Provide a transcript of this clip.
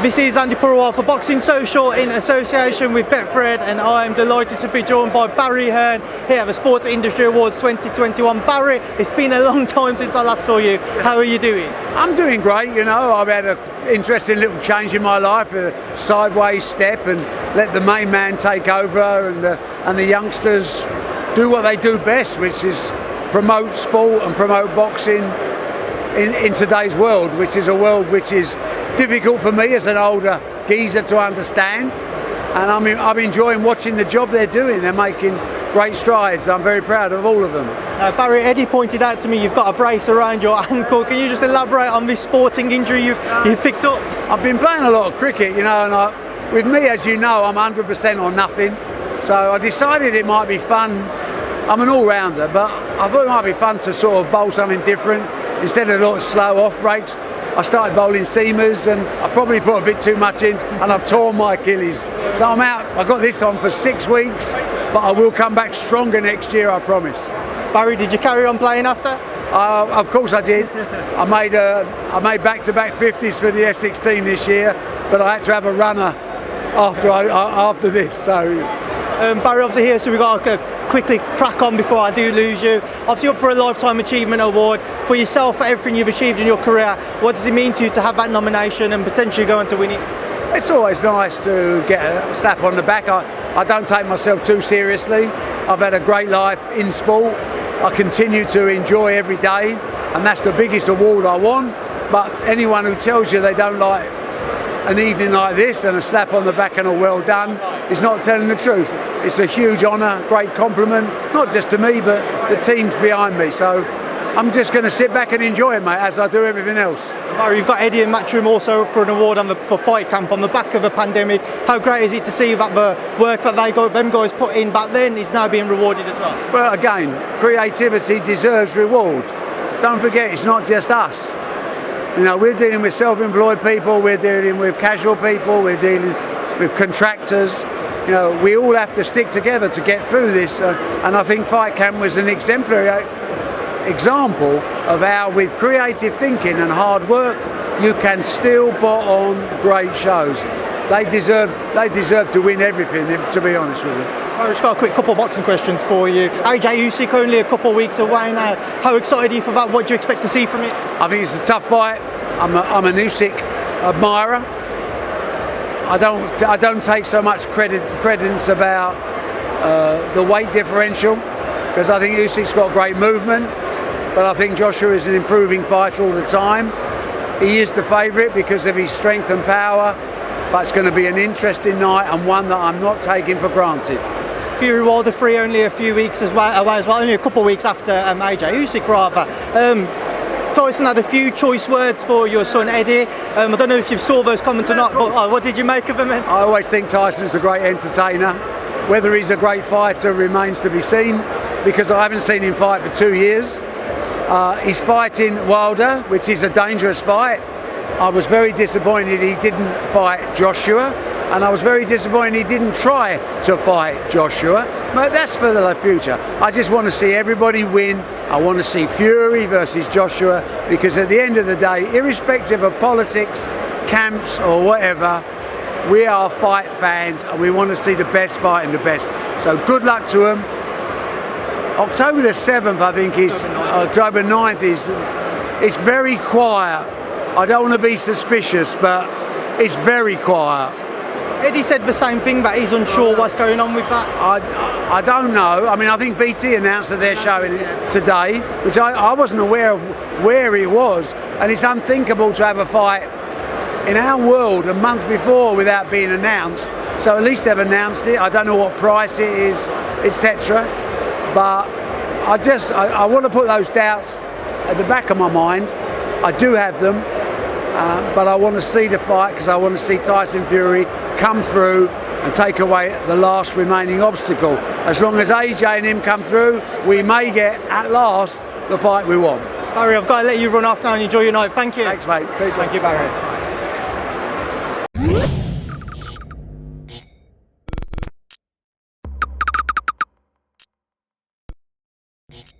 This is Andi Purewal for Boxing Social in association with Betfred, and I am delighted to be joined by Barry Hearn here at the Sports Industry Awards 2021. Barry, it's been a long time since I last saw you. How are you doing? I'm doing great, you know. I've had an interesting little change in my life, a sideways step, and let the main man take over and the youngsters do what they do best, which is promote sport and promote boxing in today's world, which is a world which is difficult for me as an older geezer to understand, and I'm enjoying watching the job they're doing. They're making great strides. I'm very proud of all of them. Barry, Eddie pointed out to me you've got a brace around your ankle. Can you just elaborate on this sporting injury you've picked up? I've been playing a lot of cricket, you know, and with me, as you know, I'm 100% or nothing. So I decided it might be fun. I'm an all-rounder, but I thought it might be fun to sort of bowl something different instead of a lot of slow off breaks. I started bowling seamers, and I probably put a bit too much in, and I've torn my Achilles. So I'm out. I got this on for 6 weeks, but I will come back stronger next year, I promise. Barry, did you carry on playing after? Of course I did. I made back-to-back 50s for the Essex team this year, but I had to have a runner after this. So Barry, obviously here, so we've got to quickly crack on before I do lose you. Obviously up for a Lifetime Achievement Award. For yourself, for everything you've achieved in your career, what does it mean to you to have that nomination and potentially go on to win it? It's always nice to get a slap on the back. I don't take myself too seriously. I've had a great life in sport. I continue to enjoy every day, and that's the biggest award I want. But anyone who tells you they don't like an evening like this and a slap on the back and a well done is not telling the truth. It's a huge honour, great compliment, not just to me but the teams behind me. So I'm just going to sit back and enjoy it, mate, as I do everything else. Barry, you've got Eddie and Matchroom also for an award for Fight Camp on the back of a pandemic. How great is it to see that the work that them guys put in back then is now being rewarded as well? Well, again, creativity deserves reward. Don't forget, it's not just us. You know, we're dealing with self-employed people, we're dealing with casual people, we're dealing with contractors. You know, we all have to stick together to get through this, and I think Fight Camp was an exemplary example of how, with creative thinking and hard work, you can still put on great shows. They deserve to win everything, to be honest with you. I've just got a quick couple of boxing questions for you. AJ Usyk only a couple of weeks away now. How excited are you for that? What do you expect to see from it? I think it's a tough fight. I'm an Usyk admirer. I don't take so much credence about the weight differential, because I think Usyk's got great movement, but I think Joshua is an improving fighter all the time. He is the favourite because of his strength and power, but it's going to be an interesting night, and one that I'm not taking for granted. Fury Wilder 3 only a few weeks away as well, only a couple of weeks after AJ Usyk rather. Tyson had a few choice words for your son Eddie. I don't know if you saw those comments or not, but what did you make of them? I always think Tyson's a great entertainer. Whether he's a great fighter remains to be seen, because I haven't seen him fight for 2 years. He's fighting Wilder, which is a dangerous fight. I was very disappointed he didn't fight Joshua, and I was very disappointed he didn't try to fight Joshua, but that's for the future. I just want to see everybody win. I want to see Fury versus Joshua, because at the end of the day, irrespective of politics, camps or whatever, we are fight fans and we want to see the best fighting the best. So good luck to them. October the 7th, I think, is October 9th it's very quiet. I don't want to be suspicious, but it's very quiet. Eddie said the same thing, that he's unsure what's going on with that. I don't know. I mean, I think BT announced that they're showing it today, which I wasn't aware of where it was, and it's unthinkable to have a fight in our world a month before without being announced. So at least they've announced it. I don't know what price it is, etc. But I want to put those doubts at the back of my mind. I do have them, but I want to see the fight, because I want to see Tyson Fury come through and take away the last remaining obstacle. As long as AJ and him come through, we may get, at last, the fight we want. Barry, I've got to let you run off now and enjoy your night. Thank you. Thanks, mate. Thank you, Barry. you.